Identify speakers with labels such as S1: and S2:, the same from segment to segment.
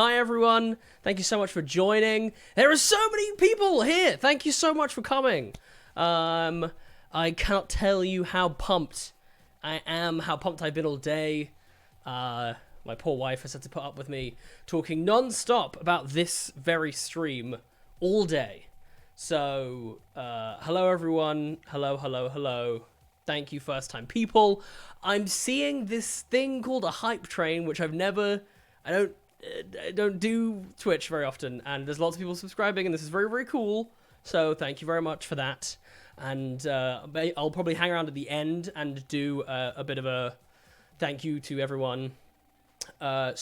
S1: Hi everyone, thank you so much for joining. There are so many people here. Thank you so much for coming. I cannot tell you how pumped I am, how pumped I've been all day. My poor wife has had to put up with me talking non-stop about this very stream all day. So, hello everyone. Hello. Thank you, first-time people. I'm seeing this thing called a hype train, which I don't do Twitch very often, and there's lots of people subscribing, and this is very, very cool. So thank you very much for that. And I'll probably hang around at the end and do a bit of a thank you to everyone. Yeah,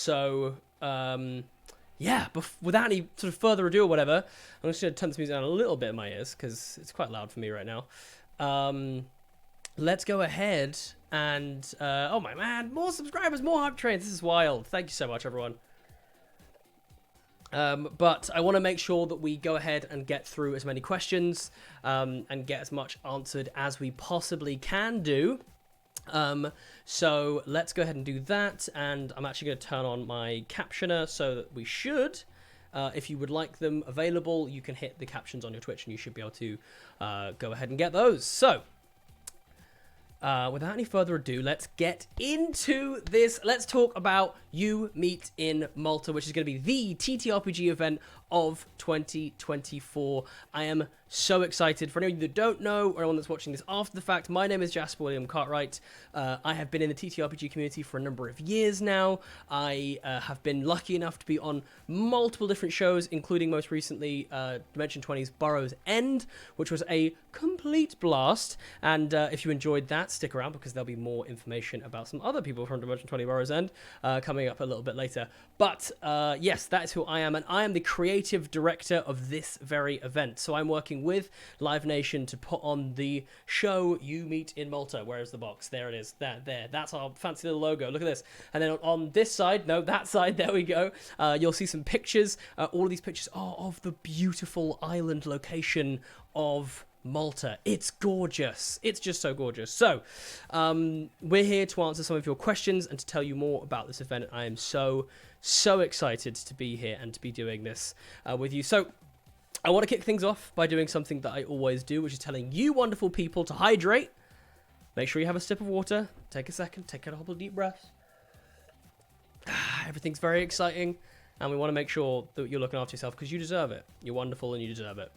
S1: without any sort of further ado or whatever, I'm just going to turn this music down a little bit in my ears, because it's quite loud for me right now. Let's go ahead and... oh my man, more subscribers, more hype trains. This is wild. Thank you so much, everyone. But I want to make sure that we go ahead and get through as many questions and get as much answered as we possibly can do. So let's go ahead and do that, and I'm actually going to turn on my captioner so that we should, if you would like them available, you can hit the captions on your Twitch and you should be able to go ahead and get those. So without any further ado, let's get into this. Let's talk about You Meet in Malta, which is going to be the TTRPG event of 2024. I am so excited. For anyone that don't know, or anyone that's watching this after the fact, my name is Jasper Cartwright. I have been in the TTRPG community for a number of years now. I have been lucky enough to be on multiple different shows, including most recently Dimension 20's Burrow's End, which was a complete blast. And if you enjoyed that, stick around, because there'll be more information about some other people from Dimension 20 Burrow's End coming up a little bit later. But yes, that is who I am, and I am the creative director of this very event. So I'm working with Live Nation to put on the show You Meet in Malta. Where is the box? There it is. There. That's our fancy little logo. Look at this. And then on this side, no, that side, there we go. You'll see some pictures. All of these pictures are of the beautiful island location of Malta. It's gorgeous. It's just so gorgeous. So we're here to answer some of your questions and to tell you more about this event. I am so excited to be here and to be doing this with you. So I want to kick things off by doing something that I always do, which is telling you wonderful people to hydrate. Make sure you have a sip of water. Take a second. Take a couple of deep breaths. Everything's very exciting, and we want to make sure that you're looking after yourself, because you deserve it. You're wonderful and you deserve it.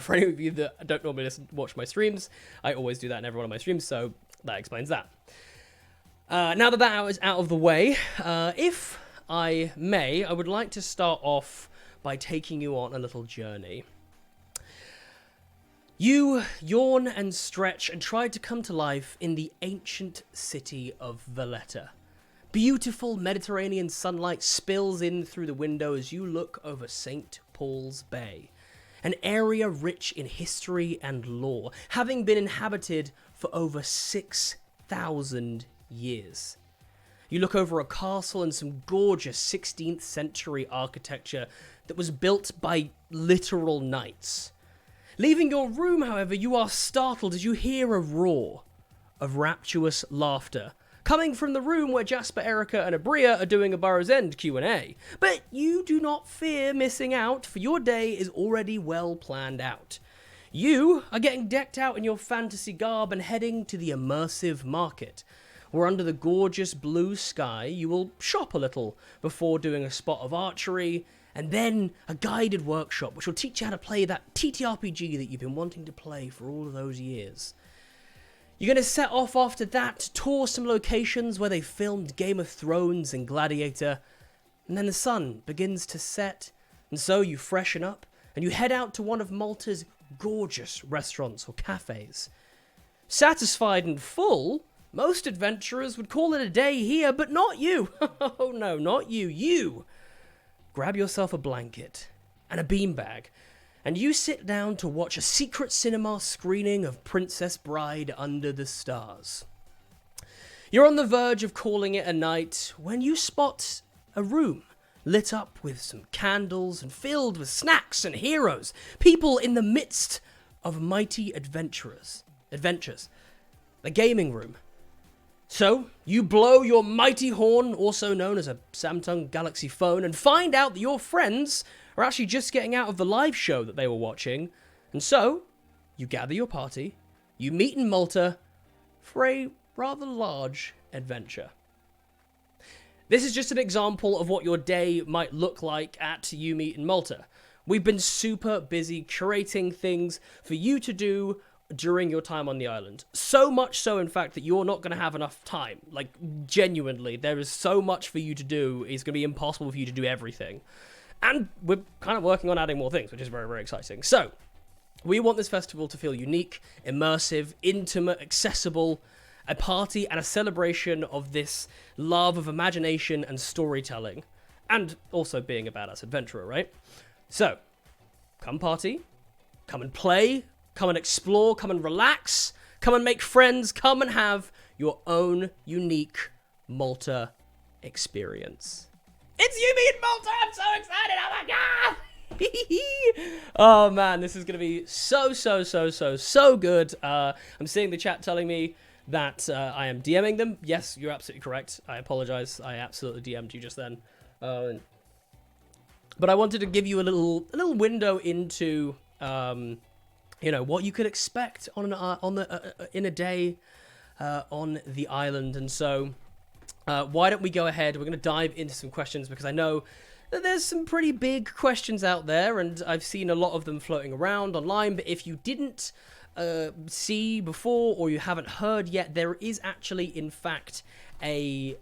S1: For any of you that don't normally watch my streams, I always do that in every one of my streams, so that explains that. Now that that is out of the way, if I may, I would like to start off by taking you on a little journey. You yawn and stretch and try to come to life in the ancient city of Valletta. Beautiful Mediterranean sunlight spills in through the window as you look over St. Paul's Bay, an area rich in history and lore, having been inhabited for over 6,000 years. You look over a castle and some gorgeous 16th century architecture that was built by literal knights. Leaving your room, however, you are startled as you hear a roar of rapturous laughter coming from the room where Jasper, Erica, and Abria are doing a Burrow's End Q&A. But you do not fear missing out, for your day is already well planned out. You are getting decked out in your fantasy garb and heading to the immersive market, where under the gorgeous blue sky you will shop a little before doing a spot of archery, and then a guided workshop which will teach you how to play that TTRPG that you've been wanting to play for all of those years. You're going to set off after that to tour some locations where they filmed Game of Thrones and Gladiator, and then the sun begins to set, and so you freshen up and you head out to one of Malta's gorgeous restaurants or cafes. Satisfied and full, most adventurers would call it a day here, but not you. Oh no, not you. You grab yourself a blanket and a beanbag, and you sit down to watch a secret cinema screening of Princess Bride Under the Stars. You're on the verge of calling it a night when you spot a room lit up with some candles and filled with snacks and heroes, people in the midst of mighty adventures. The gaming room. So, you blow your mighty horn, also known as a Samsung Galaxy phone, and find out that your friends are actually just getting out of the live show that they were watching. And so, you gather your party, you meet in Malta for a rather large adventure. This is just an example of what your day might look like at You Meet in Malta. We've been super busy curating things for you to do during your time on the island. So much so, in fact, that you're not going to have enough time. Like, genuinely, there is so much for you to do, it's going to be impossible for you to do everything. And we're kind of working on adding more things, which is very, very exciting. So, we want this festival to feel unique, immersive, intimate, accessible, a party and a celebration of this love of imagination and storytelling, and also being a badass adventurer, right? So, come party, come and play, come and explore, come and relax, come and make friends, come and have your own unique Malta experience. It's You Meet in Malta! I'm so excited! Oh my god! Oh man, this is going to be so good. I'm seeing the chat telling me that I am DMing them. Yes, you're absolutely correct. I apologize. I absolutely DM'd you just then. But I wanted to give you a little window into what you could expect in a day on the island. And so why don't we go ahead? We're going to dive into some questions because I know that there's some pretty big questions out there, and I've seen a lot of them floating around online. But if you didn't see before or you haven't heard yet, there is actually in fact a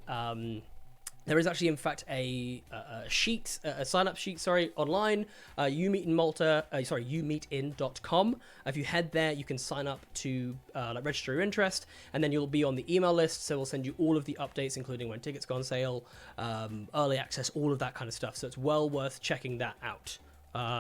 S1: sheet, a sign-up sheet, online. youmeetin.com. If you head there, you can sign up to register your interest, and then you'll be on the email list. So we'll send you all of the updates, including when tickets go on sale, early access, all of that kind of stuff. So it's well worth checking that out.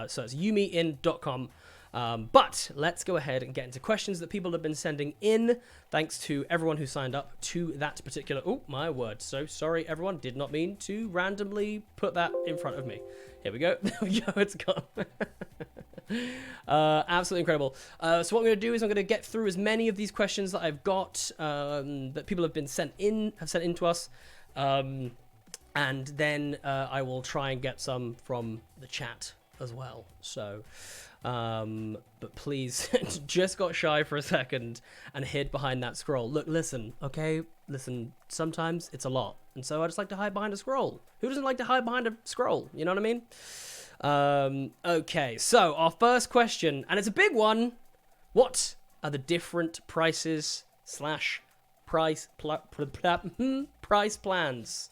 S1: So it's youmeetin.com. But let's go ahead and get into questions that people have been sending in. Thanks to everyone who signed up to that particular... Oh, my word. So sorry, everyone. Did not mean to randomly put that in front of me. Here we go. There we go. It's gone. Absolutely incredible. So what I'm going to do is I'm going to get through as many of these questions that I've got that people have sent in to us. And then I will try and get some from the chat as well. So... but please, just got shy for a second and hid behind that scroll. Look, listen, okay? Listen, sometimes it's a lot. And so I just like to hide behind a scroll. Who doesn't like to hide behind a scroll? You know what I mean? Okay, so our first question, and it's a big one. What are the different prices / price plans?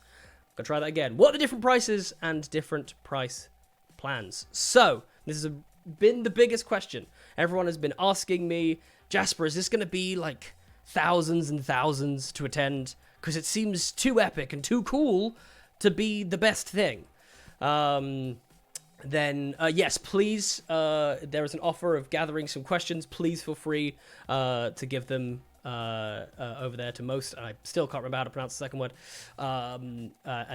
S1: Gonna try that again. What are the different prices and different price plans? So, this is been the biggest question. Everyone has been asking me, Jasper, is this going to be like thousands and thousands to attend? Because it seems too epic and too cool to be the best thing. Yes, please, there is an offer of gathering some questions. Please feel free to give them over there to most. I still can't remember how to pronounce the second word. And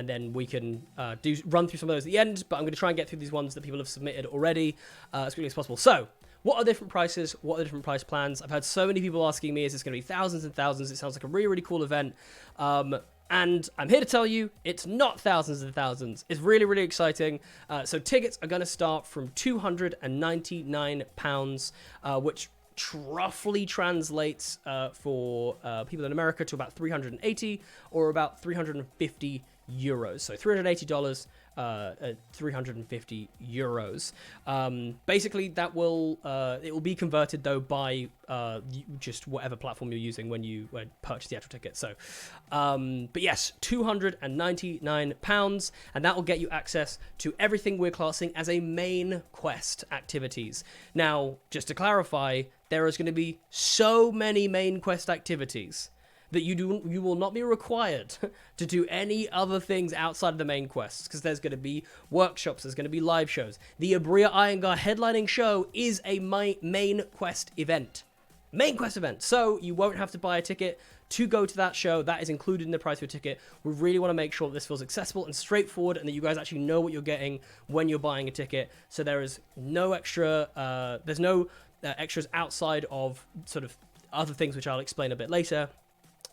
S1: then we can run through some of those at the end, but I'm going to try and get through these ones that people have submitted already as quickly as possible. So, what are the different prices? What are the different price plans? I've had so many people asking me, is this going to be thousands and thousands? It sounds like a really, really cool event. And I'm here to tell you, it's not thousands and thousands. It's really, really exciting. So tickets are going to start from £299, which roughly translates for people in America to about 380 or about 350 euros. So $380, 350 euros. Basically, that will it will be converted though by just whatever platform you're using when you purchase the actual ticket. So, but yes, £299, and that will get you access to everything we're classing as a main quest activities. Now, just to clarify, there is going to be so many main quest activities that you will not be required to do any other things outside of the main quests, because there's going to be workshops, there's going to be live shows. The Abria Iyengar headlining show is a main quest event. Main quest event. So you won't have to buy a ticket to go to that show. That is included in the price of your ticket. We really want to make sure that this feels accessible and straightforward, and that you guys actually know what you're getting when you're buying a ticket. So there is no extra, extras outside of sort of other things, which I'll explain a bit later.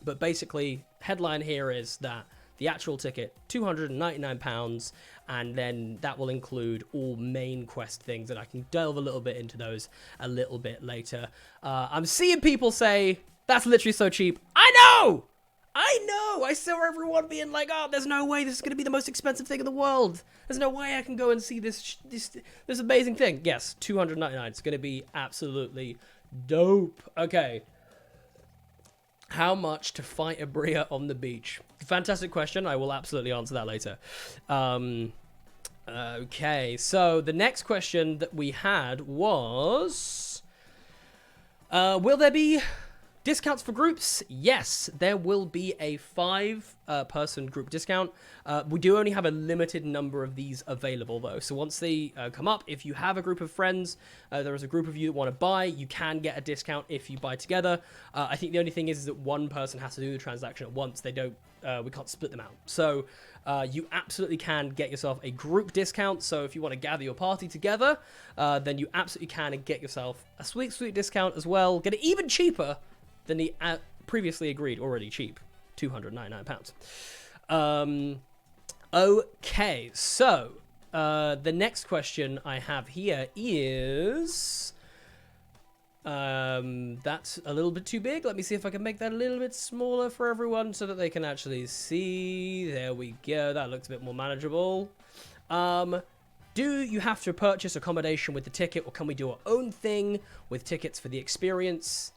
S1: But basically, headline here is that the actual ticket, £299, and then that will include all main quest things, and I can delve a little bit into those a little bit later. I'm seeing people say, that's literally so cheap. I know! I saw everyone being like, oh, there's no way this is going to be the most expensive thing in the world. There's no way I can go and see this amazing thing. Yes, $299. It's going to be absolutely dope. Okay. How much to fight a bria on the beach? Fantastic question. I will absolutely answer that later. Okay, so the next question that we had was... will there be discounts for groups? Yes, there will be a 5-person group discount. We do only have a limited number of these available, though. So once they come up, if you have a group of friends, there is a group of you that want to buy, you can get a discount if you buy together. I think the only thing is that one person has to do the transaction at once. They don't. We can't split them out. So you absolutely can get yourself a group discount. So if you want to gather your party together, then you absolutely can and get yourself a sweet, sweet discount as well. Get it even cheaper than the previously agreed, already cheap, £299. Okay, so the next question I have here is... that's a little bit too big. Let me see if I can make that a little bit smaller for everyone so that they can actually see. There we go. That looks a bit more manageable. Do you have to purchase accommodation with the ticket, or can we do our own thing with tickets for the experience?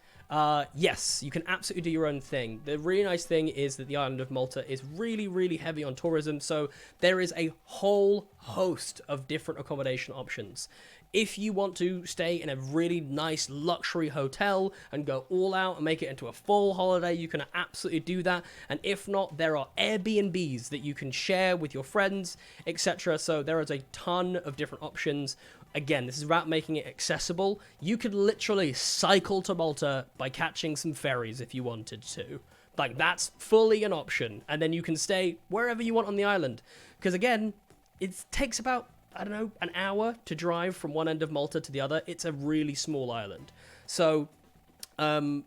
S1: Yes, you can absolutely do your own thing. The really nice thing is that the island of Malta is really, really heavy on tourism, so there is a whole host of different accommodation options. If you want to stay in a really nice luxury hotel and go all out and make it into a full holiday, you can absolutely do that. And if not, there are Airbnbs that you can share with your friends, etc. So there is a ton of different options. Again, this is about making it accessible. You could literally cycle to Malta by catching some ferries if you wanted to. Like, that's fully an option. And then you can stay wherever you want on the island. Because again, it takes about, I don't know, an hour to drive from one end of Malta to the other. It's a really small island. So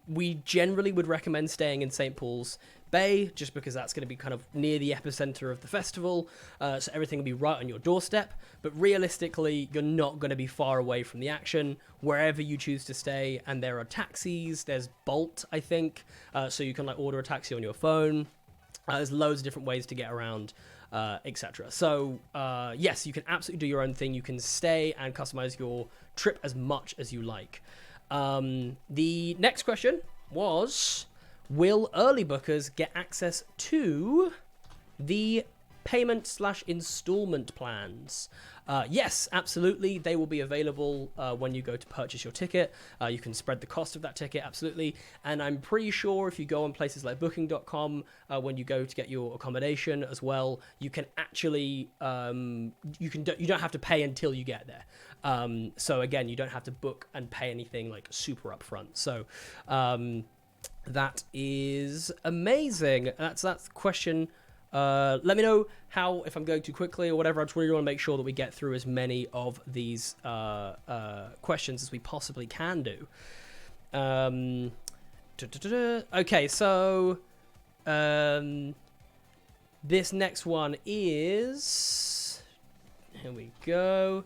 S1: we generally would recommend staying in St. Paul's Bay, just because that's going to be kind of near the epicenter of the festival, so everything will be right on your doorstep. But realistically, you're not going to be far away from the action wherever you choose to stay. And there are taxis. There's Bolt, I think, so you can like order a taxi on your phone. There's loads of different ways to get around, etc. So yes, you can absolutely do your own thing. You can stay and customize your trip as much as you like. The next question was, will early bookers get access to the payment/installment plans? Yes, absolutely. They will be available when you go to purchase your ticket. You can spread the cost of that ticket, absolutely. And I'm pretty sure if you go on places like booking.com, when you go to get your accommodation as well, you can actually, you don't have to pay until you get there. So again, you don't have to book and pay anything like super upfront. So that is amazing. That's the question. Let me know if I'm going too quickly or whatever. I just really want to make sure that we get through as many of these questions as we possibly can do. Okay, so this next one is... Here we go.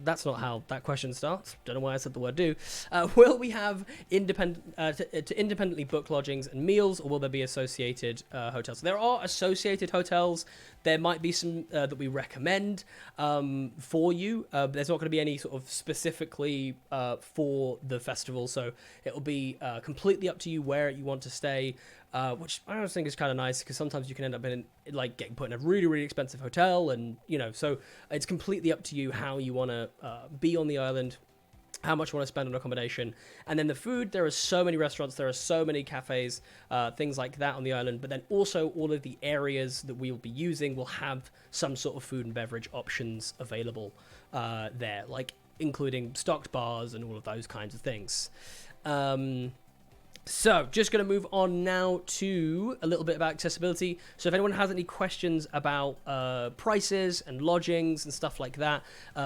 S1: That's not how that question starts. Don't know why I said the word do. Will we have independently book lodgings and meals, or will there be associated hotels? There are associated hotels. There might be some that we recommend for you. There's not going to be any sort of specifically for the festival, so it'll be completely up to you where you want to stay. Which I always think is kind of nice, because sometimes you can end up getting put in a really, really expensive hotel, and so it's completely up to you how you want to be on the island, how much you want to spend on accommodation. And then the food, there are so many restaurants, there are so many cafes, things like that on the island, but then also all of the areas that we will be using will have some sort of food and beverage options available there, like including stocked bars and all of those kinds of things. So, just going to move on now to a little bit about accessibility. So if anyone has any questions about prices and lodgings and stuff like that,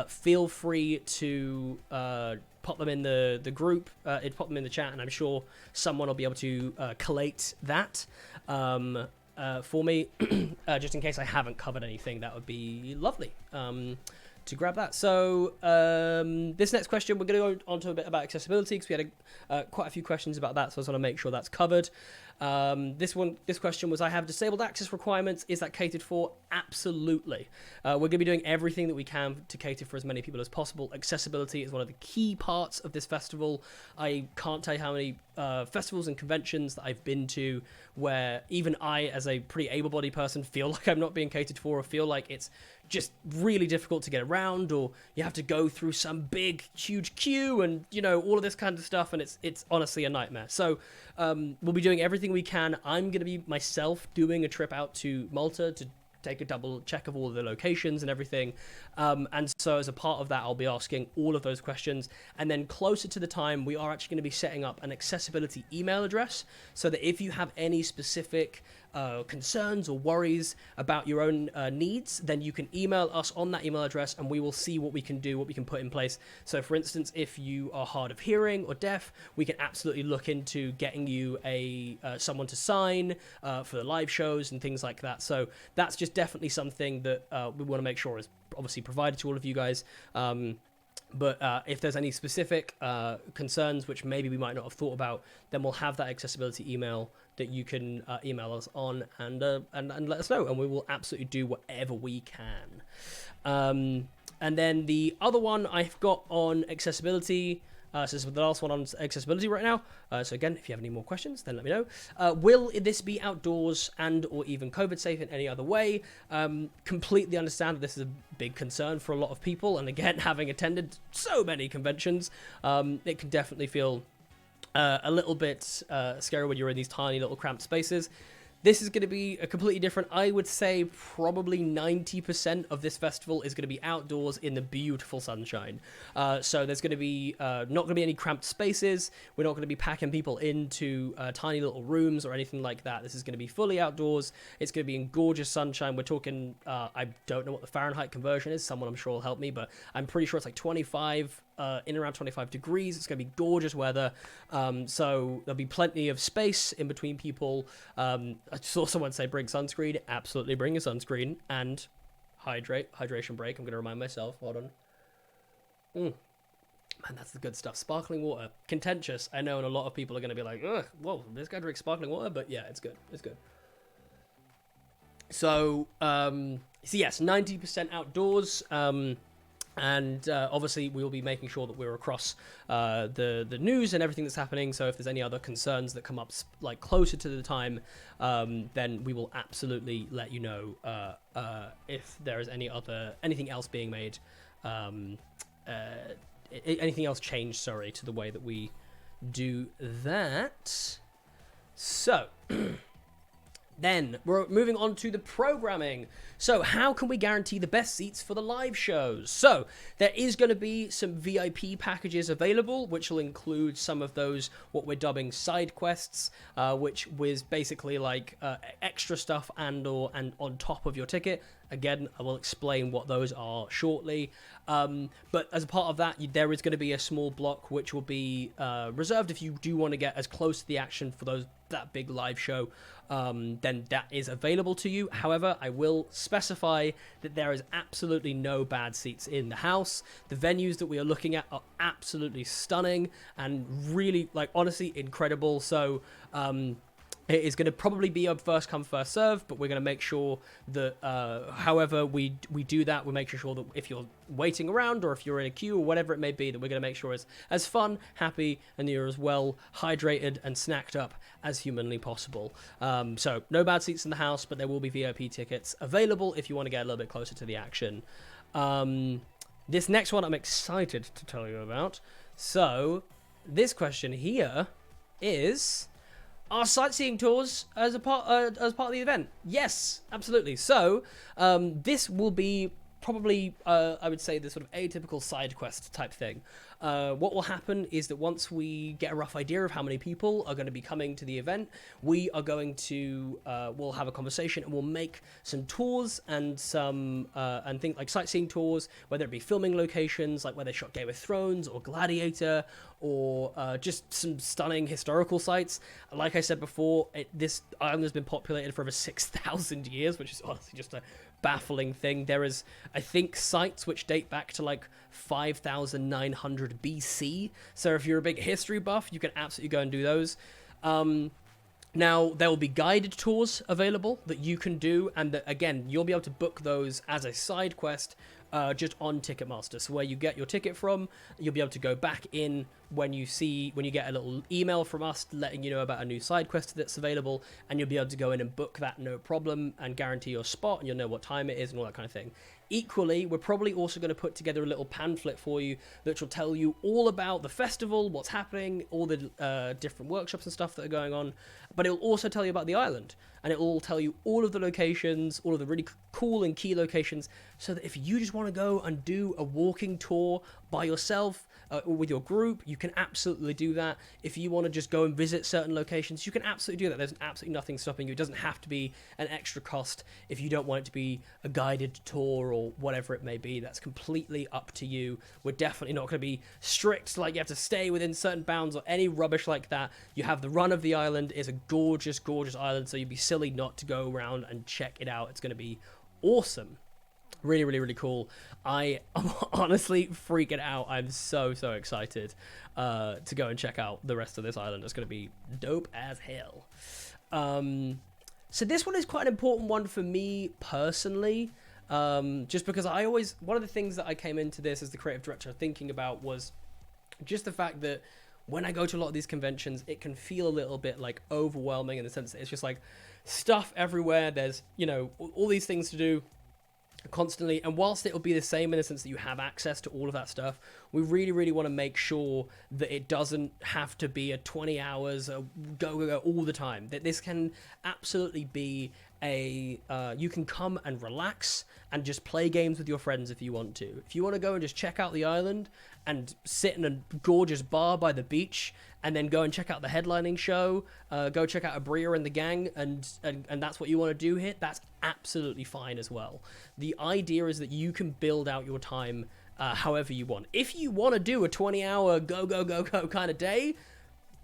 S1: feel free to pop them in the group, it'd pop them in the chat, and I'm sure someone will be able to collate that for me, just in case I haven't covered anything. That would be lovely to grab that. So this next question, we're going to go on to a bit about accessibility, because we had quite a few questions about that, so I just want to make sure that's covered. This question was, I have disabled access requirements. Is that catered for? Absolutely. We're going to be doing everything that we can to cater for as many people as possible. Accessibility is one of the key parts of this festival. I can't tell you how many festivals and conventions that I've been to where even I, as a pretty able-bodied person, feel like I'm not being catered for, or feel like it's just really difficult to get around, or you have to go through some big, huge queue, and all of this kind of stuff, and it's honestly a nightmare. So we'll be doing everything we can. I'm going to be myself doing a trip out to Malta to take a double check of all of the locations and everything. And so as a part of that, I'll be asking all of those questions. And then closer to the time, we are actually going to be setting up an accessibility email address, so that if you have any specific concerns or worries about your own needs, then you can email us on that email address, and we will see what we can do, what we can put in place. So for instance, if you are hard of hearing or deaf, we can absolutely look into getting you someone to sign for the live shows and things like that. So that's just definitely something that we want to make sure is obviously provided to all of you guys. But if there's any specific concerns which maybe we might not have thought about, then we'll have that accessibility email that you can email us on and let us know, and we will absolutely do whatever we can. And then the other one I've got on accessibility, so this is the last one on accessibility right now. So again, if you have any more questions, then let me know. Will this be outdoors and or even COVID safe in any other way? Completely understand that this is a big concern for a lot of people. And again, having attended so many conventions, it can definitely feel a little bit scary when you're in these tiny little cramped spaces. This is going to be a completely different. I would say probably 90% of this festival is going to be outdoors in the beautiful sunshine. So there's going to be not going to be any cramped spaces. We're not going to be packing people into tiny little rooms or anything like that. This is going to be fully outdoors. It's going to be in gorgeous sunshine. We're talking, I don't know what the Fahrenheit conversion is. Someone I'm sure will help me, but I'm pretty sure it's like 25, in around 25 degrees. It's going to be gorgeous weather. So there'll be plenty of space in between people. I saw someone say bring sunscreen. Absolutely bring your sunscreen and hydration break. I'm going to remind myself. Hold on. Man, that's the good stuff. Sparkling water. Contentious, I know, and a lot of people are going to be like, ugh, whoa, this guy drinks sparkling water? But yeah, it's good. It's good. So yes, 90% outdoors. And obviously we will be making sure that we're across the news and everything that's happening. So if there's any other concerns that come up like closer to the time, then we will absolutely let you know if there is anything else being made, anything else changed, sorry, to the way that we do that. So then we're moving on to the programming. So how can we guarantee the best seats for the live shows? So there is going to be some VIP packages available, which will include some of those, what we're dubbing side quests, which was basically like extra stuff and on top of your ticket. Again, I will explain what those are shortly. But as a part of that, there is going to be a small block which will be reserved if you do want to get as close to the action for that big live show. Then that is available to you. However, I will specify that there is absolutely no bad seats in the house. The venues that we are looking at are absolutely stunning and really, like, honestly incredible. So it is going to probably be a first come first serve, but we're going to make sure that however we do that, we're making sure that if you're waiting around or if you're in a queue or whatever it may be, that we're going to make sure it's as fun, happy, and you're as well hydrated and snacked up as humanly possible. So no bad seats in the house, but there will be VIP tickets available if you want to get a little bit closer to the action. This next one I'm excited to tell you about. So this question here is, are sightseeing tours as part of the event? Yes, absolutely. So this will be probably, I would say, the sort of atypical side quest type thing. What will happen is that once we get a rough idea of how many people are going to be coming to the event, we are going to we'll have a conversation and we'll make some tours and some and think like sightseeing tours, whether it be filming locations like where they shot Game of Thrones or Gladiator, or just some stunning historical sites. Like I said before, this island has been populated for over 6,000 years, which is honestly just a baffling thing. There is, I think, sites which date back to like 5,900 BC. So if you're a big history buff, you can absolutely go and do those. Now, there will be guided tours available that you can do, and that, again, you'll be able to book those as a side quest just on Ticketmaster. So where you get your ticket from, you'll be able to go back in when you get a little email from us letting you know about a new side quest that's available, and you'll be able to go in and book that no problem and guarantee your spot, and you'll know what time it is and all that kind of thing. Equally, we're probably also going to put together a little pamphlet for you that will tell you all about the festival, what's happening, all the different workshops and stuff that are going on, but it'll also tell you about the island, and it'll tell you all of the locations, all of the really cool and key locations, so that if you just want to go and do a walking tour by yourself or with your group, you can absolutely do that. If you want to just go and visit certain locations, you can absolutely do that. There's absolutely nothing stopping you. It doesn't have to be an extra cost if you don't want it to be a guided tour or whatever it may be. That's completely up to you. We're definitely not going to be strict, like you have to stay within certain bounds or any rubbish like that. You have the run of the island. It's a gorgeous, gorgeous island, so you'd be silly not to go around and check it out. It's going to be awesome. Really, really, really cool. I am honestly freaking out. I'm so excited to go and check out the rest of this island. It's going to be dope as hell. So this one is quite an important one for me personally, just because one of the things that I came into this as the creative director thinking about was just the fact that when I go to a lot of these conventions, it can feel a little bit like overwhelming in the sense that it's just like stuff everywhere. There's, all these things to do constantly, and whilst it will be the same in the sense that you have access to all of that stuff, we really, really want to make sure that it doesn't have to be a 20 hours go all the time. That this can absolutely be you can come and relax and just play games with your friends if you want to. If you want to go and just check out the island and sit in a gorgeous bar by the beach and then go and check out the headlining show, go check out Abria and the gang, and that's what you want to do here, that's absolutely fine as well. The idea is that you can build out your time however you want. If you want to do a 20-hour go kind of day,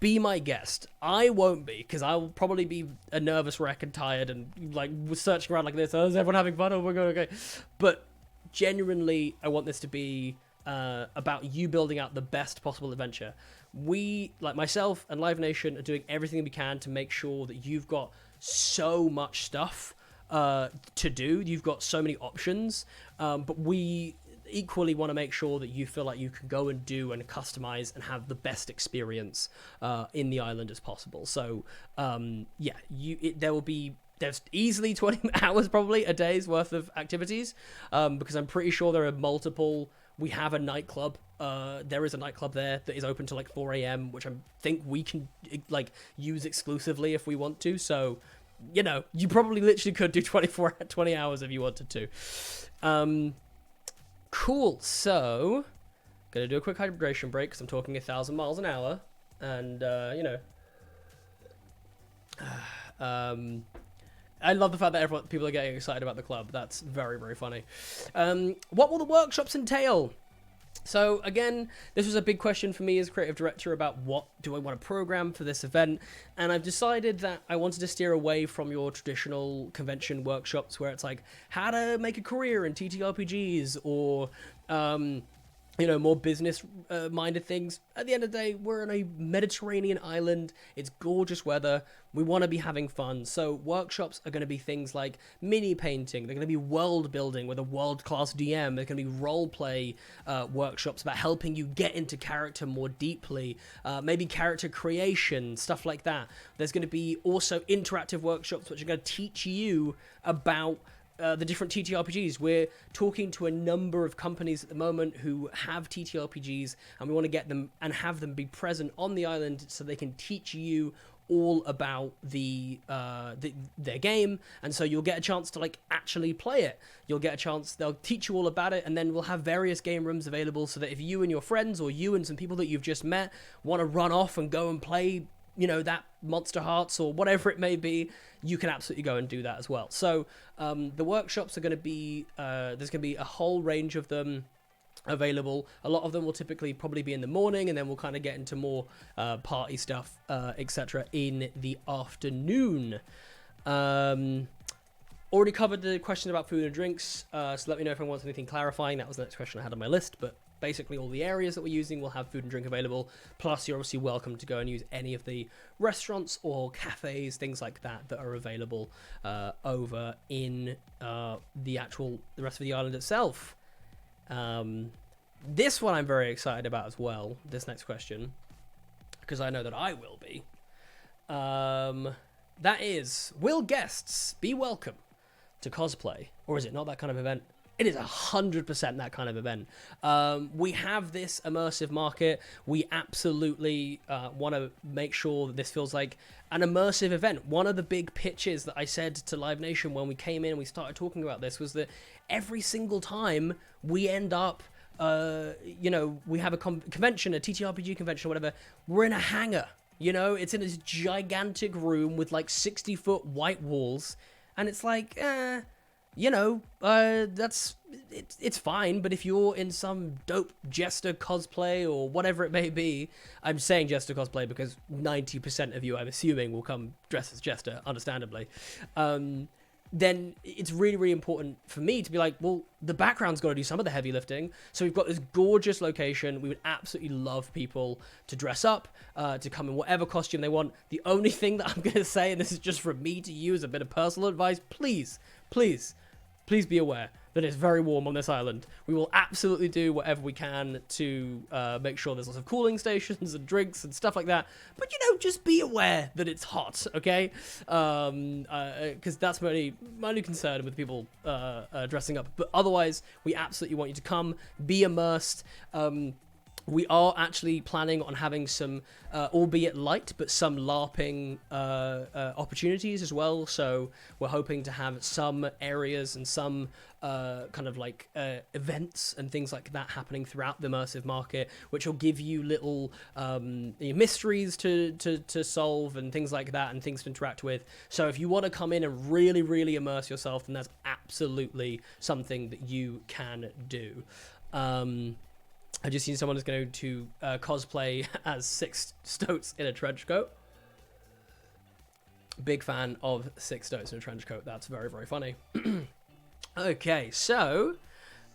S1: be my guest. I won't be, because I will probably be a nervous wreck and tired and like searching around like this. Oh, is everyone having fun? Oh my god, okay. But genuinely, I want this to be about you building out the best possible adventure. We, like myself and Live Nation, are doing everything we can to make sure that you've got so much stuff to do. You've got so many options, but we equally want to make sure that you feel like you can go and do and customize and have the best experience in the island as possible. So there's easily 20 hours probably a day's worth of activities, because I'm pretty sure there are multiple. We have a nightclub. There is a nightclub there that is open to like 4 a.m., which I think we can like use exclusively if we want to. So, you probably literally could do 20 hours if you wanted to. Cool. So, gonna do a quick hydration break because I'm talking 1,000 miles an hour, and I love the fact that people are getting excited about the club. That's very, very funny. What will the workshops entail? So again, this was a big question for me as creative director about what do I want to program for this event, and I've decided that I wanted to steer away from your traditional convention workshops where it's like how to make a career in TTRPGs or more business-minded things. At the end of the day, we're on a Mediterranean island. It's gorgeous weather. We want to be having fun. So workshops are going to be things like mini-painting. They're going to be world-building with a world-class DM. They're going to be role-play workshops about helping you get into character more deeply. Maybe character creation, stuff like that. There's going to be also interactive workshops which are going to teach you about the different TTRPGs. We're talking to a number of companies at the moment who have TTRPGs, and we want to get them and have them be present on the island so they can teach you all about their game, and so you'll get a chance to like actually play it. You'll get a chance, they'll teach you all about it, and then we'll have various game rooms available so that if you and your friends or you and some people that you've just met want to run off and go and play, you know, that Monster Hearts or whatever it may be, you can absolutely go and do that as well. So the workshops are going to be, there's going to be a whole range of them available. A lot of them will typically probably be in the morning, and then we'll kind of get into more party stuff, etc. in the afternoon. Already covered the question about food and drinks, so let me know if anyone wants anything clarifying. That was the next question I had on my list, but basically all the areas that we're using will have food and drink available, plus you're obviously welcome to go and use any of the restaurants or cafes, things like that, that are available over in the rest of the island itself. This one I'm very excited about as well, this next question, because I know that I will be. That is, will guests be welcome to cosplay, or is it not that kind of event? It is 100% that kind of event. We have this immersive market. We absolutely want to make sure that this feels like an immersive event. One of the big pitches that I said to Live Nation when we came in and we started talking about this was that every single time we end up, you know, we have a convention, a TTRPG convention or whatever, we're in a hangar. You know, it's in this gigantic room with like 60-foot white walls, and it's like, you know, it's fine, but if you're in some dope Jester cosplay or whatever it may be, I'm saying Jester cosplay because 90% of you, I'm assuming, will come dressed as Jester, understandably, then it's really, really important for me to be like, well, the background's got to do some of the heavy lifting. So we've got this gorgeous location. We would absolutely love people to dress up, to come in whatever costume they want. The only thing that I'm going to say, and this is just from me to you as a bit of personal advice, please be aware that it's very warm on this island. We will absolutely do whatever we can to make sure there's lots of cooling stations and drinks and stuff like that. But, you know, just be aware that it's hot, okay? Because that's my only concern with people dressing up. But otherwise, we absolutely want you to come, be immersed. We are actually planning on having some, albeit light, but some LARPing opportunities as well. So we're hoping to have some areas and some kind of like events and things like that happening throughout the immersive market, which will give you little mysteries to solve and things like that, and things to interact with. So if you want to come in and really, really immerse yourself, then that's absolutely something that you can do. I just seen someone is going to cosplay as Six Stoats in a trench coat. Big fan of Six Stoats in a trench coat. That's very, very funny. Okay, so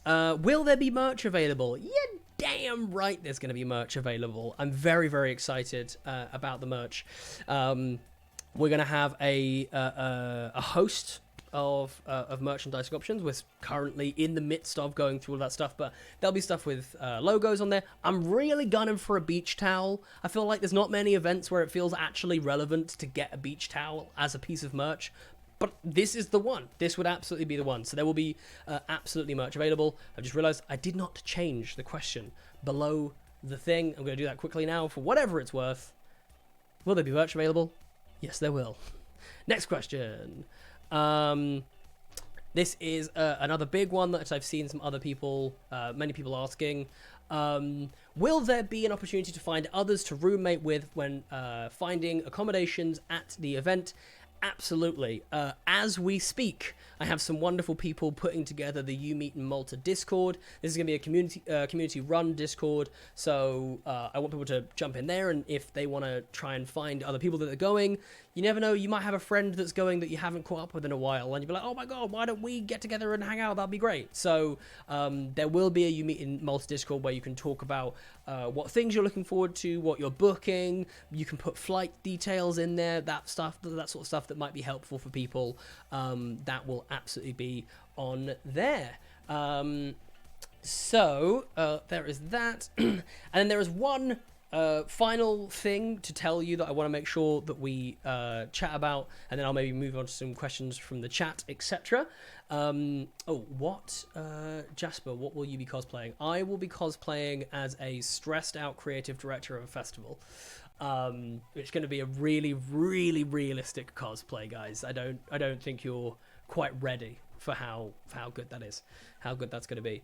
S1: will there be merch available? Yeah, damn right there's going to be merch available. I'm very, very excited about the merch. We're going to have a host of merchandising options. We're currently in the midst of going through all that stuff, but there'll be stuff with logos on there. I'm really gunning for a beach towel. I feel like there's not many events where it feels actually relevant to get a beach towel as a piece of merch, but this is the one. This would absolutely be the one. So there will be absolutely merch available. I just realized I did not change the question below the thing. I'm going to do that quickly now for whatever it's worth. Will there be merch available? Yes, there will. Next question. This is another big one that I've seen some other people, many people asking. Will there be an opportunity to find others to roommate with when finding accommodations at the event? Absolutely. As we speak, I have some wonderful people putting together the You Meet in Malta Discord. This is going to be a community-run Discord, so I want people to jump in there, and if they want to try and find other people that are going, you never know, you might have a friend that's going that you haven't caught up with in a while, and you'll be like, oh my god, why don't we get together and hang out? That'd be great. So there will be a You Meet in Malta Discord where you can talk about what things you're looking forward to, what you're booking. You can put flight details in there, that sort of stuff that might be helpful for people. That will absolutely be on there. So there is that. And then there is one final thing to tell you that I want to make sure that we chat about, and then I'll maybe move on to some questions from the chat, etc. Jasper, what will you be cosplaying? I will be cosplaying as a stressed out creative director of a festival. It's going to be a really, really realistic cosplay, guys. I don't think you're quite ready for how good that is, how good that's going to be.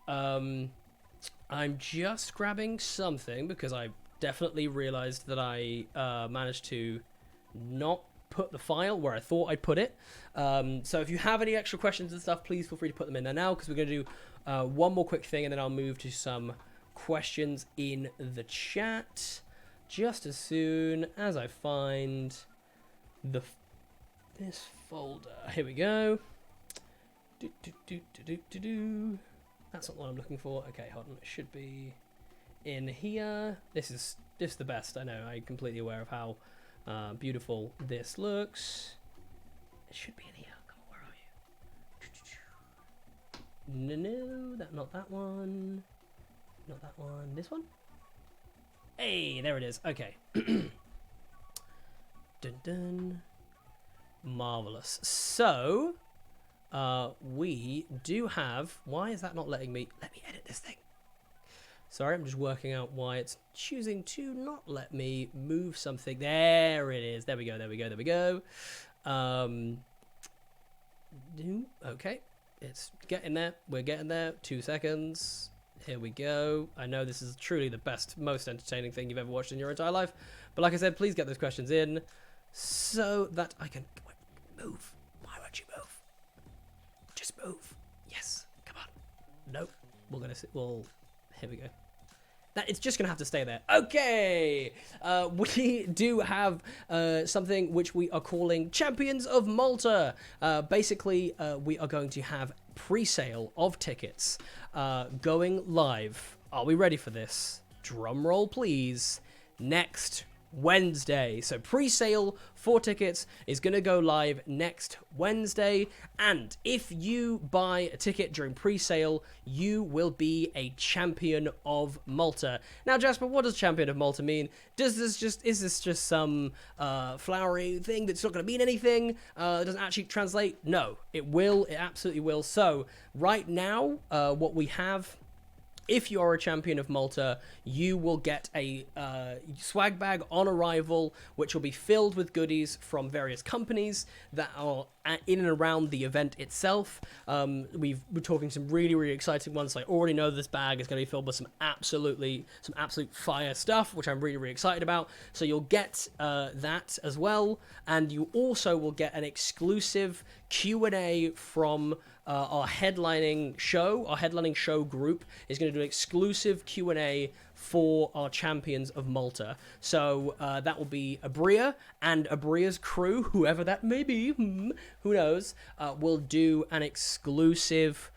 S1: I'm just grabbing something because I definitely realized that I managed to not put the file where I thought I'd put it. So if you have any extra questions and stuff, please feel free to put them in there now, because we're going to do one more quick thing, and then I'll move to some questions in the chat just as soon as I find this folder. Here we go. That's not what I'm looking for. Okay, hold on. It should be in here. This is the best. I know. I'm completely aware of how beautiful this looks. It should be in here. Come on, where are you? No, not that one. Not that one. This one? Hey, there it is. Okay. Dun dun. Marvelous. So, we do have... Why is that not letting me... Let me edit this thing. Sorry, I'm just working out why it's choosing to not let me move something. There it is. There we go, there we go, there we go. Okay, it's getting there. We're getting there. 2 seconds. Here we go. I know this is truly the best, most entertaining thing you've ever watched in your entire life. But like I said, please get those questions in so that I can... Move. Why won't you move? Just move. Yes. Come on. Nope. We're going to... Well, here we go. It's just going to have to stay there. Okay. We do have something which we are calling Champions of Malta. Basically, we are going to have pre-sale of tickets going live. Are we ready for this? Drum roll, please. Next Wednesday. So pre-sale for tickets is going to go live next Wednesday, and if you buy a ticket during pre-sale, you will be a Champion of Malta. Now, Jasper, what does Champion of Malta mean? Is this just some flowery thing that's not going to mean anything? It doesn't actually translate? No, it will. It absolutely will. So right now, what we have... If you are a Champion of Malta, you will get a swag bag on arrival, which will be filled with goodies from various companies that are in and around the event itself. We're talking some really, really exciting ones. I already know this bag is going to be filled with some absolute fire stuff, which I'm really, really excited about. So you'll get that as well, and you also will get an exclusive Q&A from our headlining show. Our headlining show group is going to do an exclusive Q&A for our Champions of Malta. So that will be Abria, and Abria's crew, whoever that may be, who knows, will do an exclusive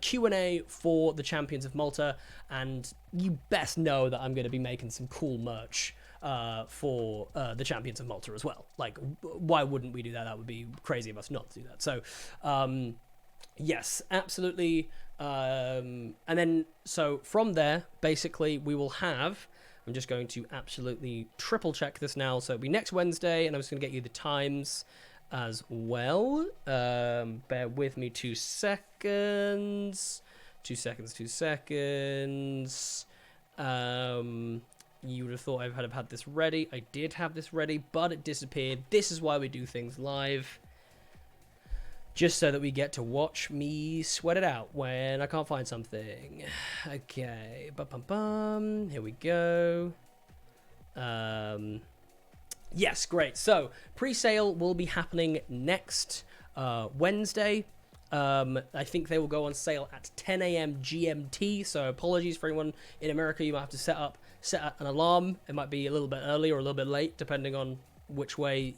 S1: Q&A for the Champions of Malta. And you best know that I'm going to be making some cool merch for the Champions of Malta as well. Like, why wouldn't we do that? That would be crazy of us not to do that. So, yes, absolutely. And then, so from there, basically, we will have... I'm just going to absolutely triple check this now. So it'll be next Wednesday, and I'm just going to get you the times as well. Bear with me 2 seconds. 2 seconds, 2 seconds. You would have thought I'd have had this ready. I did have this ready, but it disappeared. This is why we do things live. Just so that we get to watch me sweat it out when I can't find something. Okay. Bum. Here we go. Yes, great. So, pre-sale will be happening next Wednesday. I think they will go on sale at 10 a.m. GMT. So, apologies for anyone in America. You might have to set up an alarm. It might be a little bit early or a little bit late, depending on which way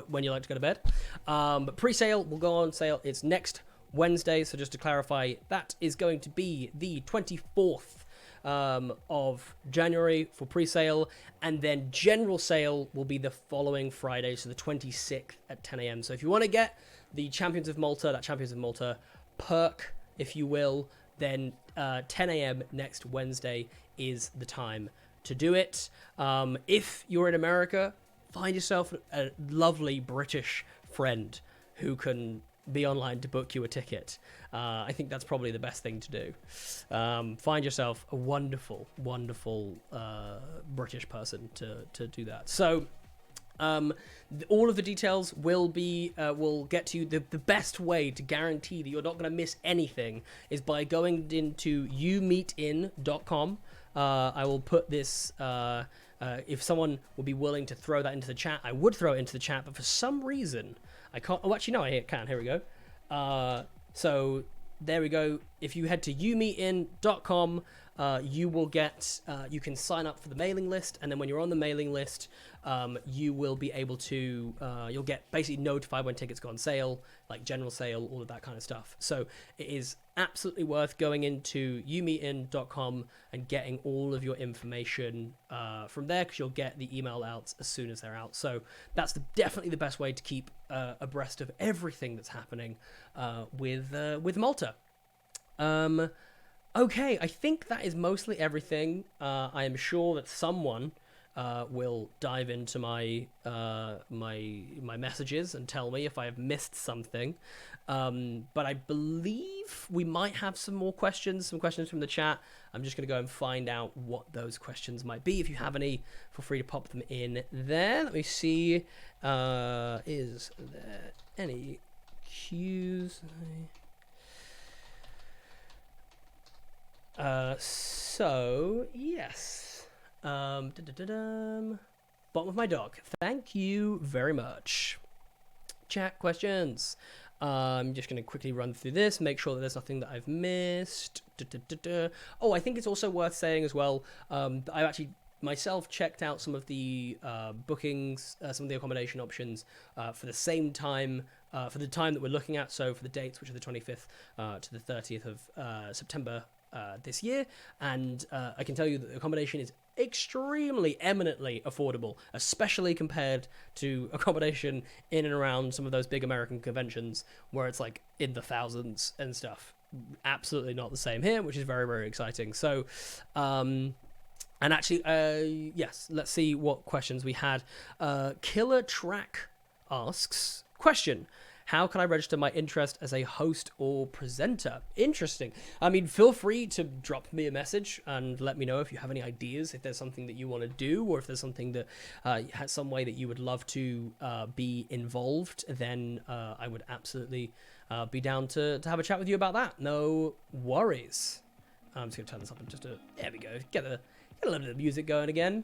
S1: when you like to go to bed. But pre-sale will go on sale. It's next Wednesday. So just to clarify, that is going to be the 24th of January for pre-sale, and then general sale will be the following Friday, so the 26th at 10 a.m. So if you want to get the Champions of Malta, that Champions of Malta perk, if you will, then 10 a.m. next Wednesday is the time to do it. If you're in America, find yourself a lovely British friend who can be online to book you a ticket. I think that's probably the best thing to do. Find yourself a wonderful, wonderful British person to do that. So all of the details will get to you. The best way to guarantee that you're not going to miss anything is by going into youmeetin.com. I will put this, if someone would be willing to throw that into the chat, I would throw it into the chat, but for some reason I can't. Oh, actually, no, I can. Here we go. So there we go. If you head to youmeetin.com, you will get, you can sign up for the mailing list, and then when you're on the mailing list, you will be able to, you'll get basically notified when tickets go on sale, like general sale, all of that kind of stuff. So it is absolutely worth going into youmeetin.com and getting all of your information from there, because you'll get the email out as soon as they're out. So that's definitely the best way to keep abreast of everything that's happening with Malta. Okay, I think that is mostly everything. I am sure that someone will dive into my my messages and tell me if I have missed something. But I believe we might have some questions from the chat. I'm just going to go and find out what those questions might be. If you have any, feel free to pop them in there. Let me see. Is there any cues? So yes, bottom of my dog. Thank you very much. Chat questions. I'm just going to quickly run through this, make sure that there's nothing that I've missed. Oh, I think it's also worth saying as well, I've actually myself checked out some of the bookings, some of the accommodation options for the same time, for the time that we're looking at. So for the dates, which are the 25th to the 30th of September this year, and I can tell you that the accommodation is extremely eminently affordable, especially compared to accommodation in and around some of those big American conventions where it's like in the thousands and stuff. Absolutely not the same here, which is very, very exciting. So and actually yes, let's see what questions we had. Killer Track asks, question: how can I register my interest as a host or presenter? Interesting. I mean, feel free to drop me a message and let me know if you have any ideas, if there's something that you want to do, or if there's something that has some way that you would love to be involved, then I would absolutely be down to have a chat with you about that. No worries. I'm just going to turn this up and just there we go. Get a little bit of music going again.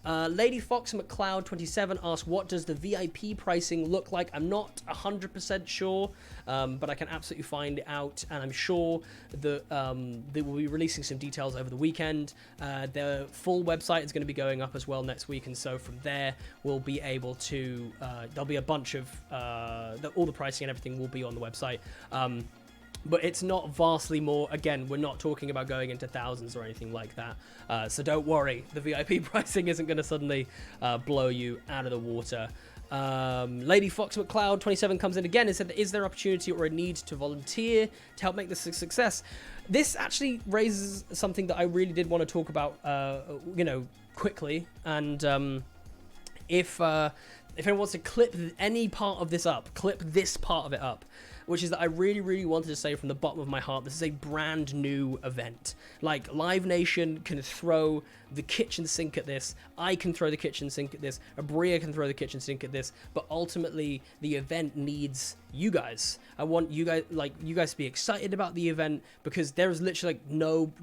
S1: Lady Fox McLeod 27 asks, what does the VIP pricing look like? I'm not 100% sure, but I can absolutely find out, and I'm sure that they will be releasing some details over the weekend. Their full website is going to be going up as well next week, and so from there we'll be able to there'll be a bunch of all the pricing and everything will be on the website. But it's not vastly more. Again, we're not talking about going into thousands or anything like that. So don't worry, the VIP pricing isn't going to suddenly blow you out of the water. Lady Fox McLeod 27 comes in again and said, is there opportunity or a need to volunteer to help make this a success? This actually raises something that I really did want to talk about, quickly. And if anyone wants to clip any part of this up, clip this part of it up, which is that I really, really wanted to say from the bottom of my heart, this is a brand new event. Like, Live Nation can throw the kitchen sink at this, I can throw the kitchen sink at this, Abria can throw the kitchen sink at this, but ultimately, the event needs you guys. I want you guys to be excited about the event, because there is literally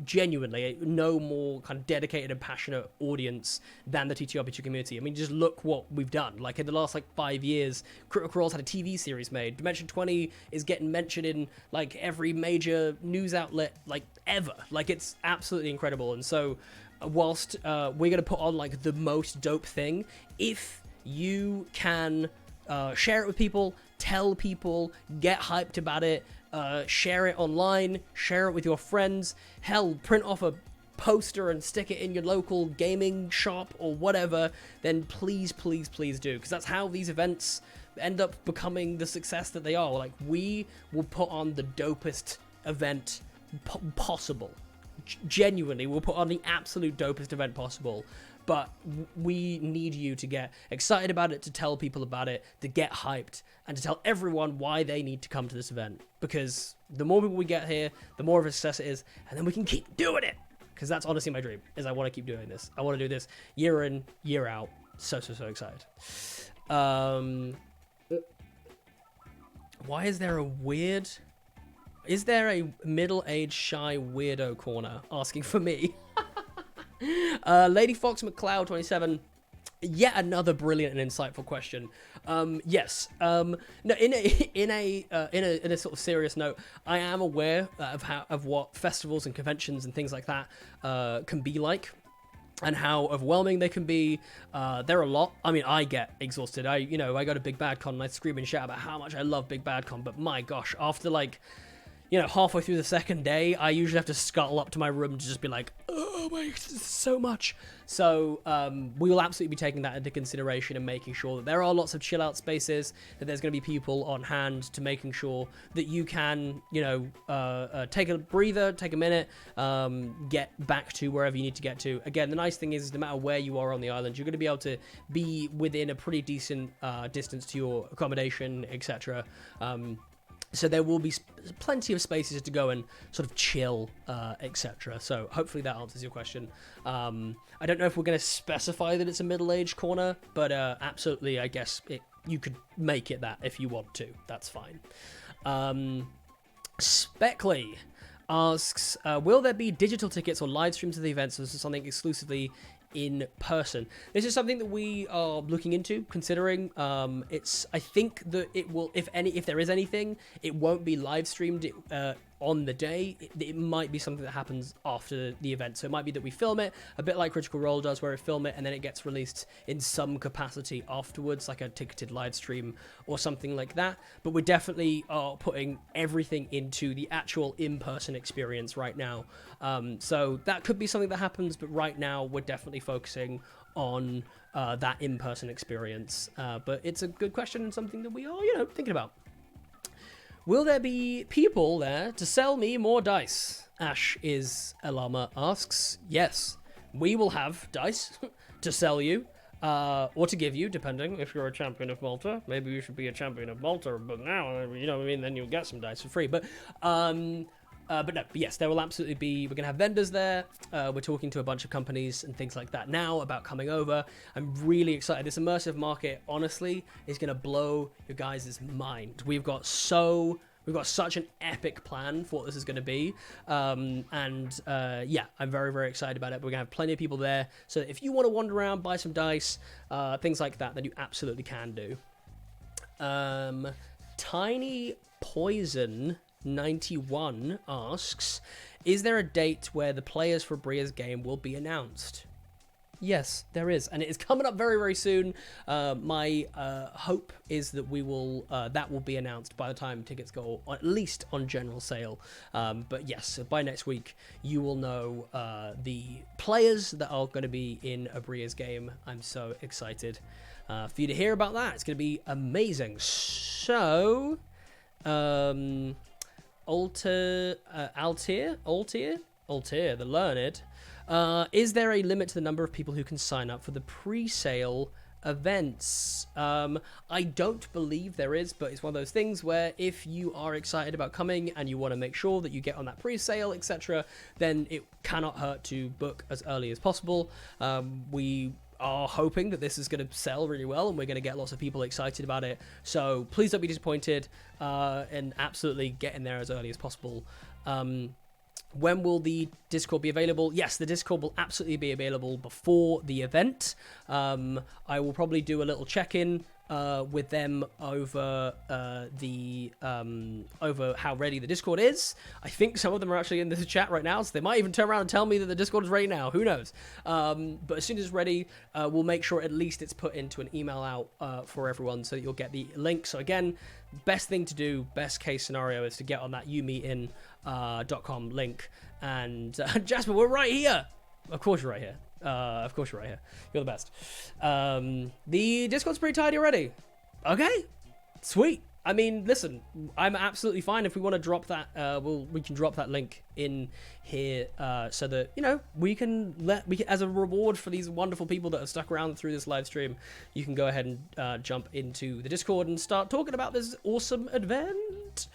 S1: genuinely no more kind of dedicated and passionate audience than the TTRPG community. I mean, just look what we've done. Like, in the last 5 years, Critical Role's had a TV series made. Dimension 20 is getting mentioned in every major news outlet ever. It's absolutely incredible. And so whilst we're going to put on the most dope thing, if you can share it with people, tell people, get hyped about it, share it online, share it with your friends, hell, print off a poster and stick it in your local gaming shop or whatever, then please, please, please do, because that's how these events end up becoming the success that they are. We will put on the dopest event possible. Genuinely, we'll put on the absolute dopest event possible, but we need you to get excited about it, to tell people about it, to get hyped, and to tell everyone why they need to come to this event. Because the more people we get here, the more of a success it is, and then we can keep doing it. Because that's honestly my dream, is I want to keep doing this. I want to do this year in, year out. So excited. Why is there a weird... Is there a middle-aged shy weirdo corner asking for me? Lady Fox McCloud 27, yet another brilliant and insightful question. Yes. No, in a sort of serious note, I am aware of what festivals and conventions and things like that can be like, and how overwhelming they can be. There are a lot. I mean, I get exhausted. I go to Big Bad Con and I scream and shout about how much I love Big Bad Con, but my gosh, after halfway through the second day, I usually have to scuttle up to my room to just be like, oh my, this is so much. So we will absolutely be taking that into consideration and making sure that there are lots of chill out spaces, that there's going to be people on hand to making sure that you can, take a breather, take a minute, get back to wherever you need to get to. Again, the nice thing is no matter where you are on the island, you're going to be able to be within a pretty decent distance to your accommodation, etc. So there will be plenty of spaces to go and sort of chill, etc. So hopefully that answers your question. I don't know if we're going to specify that it's a middle-aged corner, but absolutely, I guess you could make it that if you want to. That's fine. Speckley asks, will there be digital tickets or live streams of the events, or is this something exclusively in person? This is something that we are looking into, considering. I think that it will, if there is anything, it won't be live streamed on the day. It might be something that happens after the event. So it might be that we film it a bit like Critical Role does, where we film it and then it gets released in some capacity afterwards, like a ticketed live stream or something like that. But we definitely are putting everything into the actual in-person experience right now. So that could be something that happens, but right now we're definitely focusing on that in-person experience. But it's a good question and something that we are, thinking about. Will there be people there to sell me more dice? Ash is Alama asks. Yes, we will have dice to sell you, or to give you, depending if you're a champion of Malta. Maybe you should be a champion of Malta, but now, then you'll get some dice for free. But yes, there will absolutely be, we're going to have vendors there. We're talking to a bunch of companies and things like that now about coming over. I'm really excited. This immersive market, honestly, is going to blow your guys' mind. We've got such an epic plan for what this is going to be. I'm very, very excited about it. We're going to have plenty of people there. So if you want to wander around, buy some dice, things like that, then you absolutely can do. Tiny Poison 91 asks, is there a date where the players for Bria's game will be announced? Yes, there is, and it is coming up very, very soon. My hope is that that will be announced by the time tickets go, or at least on general sale. But yes, by next week you will know the players that are going to be in a Bria's game. I'm so excited for you to hear about that. It's going to be amazing. So, Altair, the Learned. Is there a limit to the number of people who can sign up for the pre-sale events? I don't believe there is, but it's one of those things where if you are excited about coming and you want to make sure that you get on that pre-sale, etc., then it cannot hurt to book as early as possible. We are hoping that this is going to sell really well and we're going to get lots of people excited about it. So please don't be disappointed, and absolutely get in there as early as possible. When will the Discord be available? Yes, the Discord will absolutely be available before the event. I will probably do a little check-in with them over over how ready the Discord is. I think some of them are actually in the chat right now, so they might even turn around and tell me that the Discord is ready now. Who knows? But as soon as it's ready, we'll make sure at least it's put into an email out for everyone so that you'll get the link. So again, best thing to do, best case scenario, is to get on that umeetin.com link. And Jasper, we're right here. Of course you're right here. Of course you're right here. You're the best. The Discord's pretty tidy already. Okay, sweet. I mean, listen, I'm absolutely fine if we want to drop that. We can drop that link in here so that we can as a reward for these wonderful people that have stuck around through this live stream. You can go ahead and jump into the Discord and start talking about this awesome event.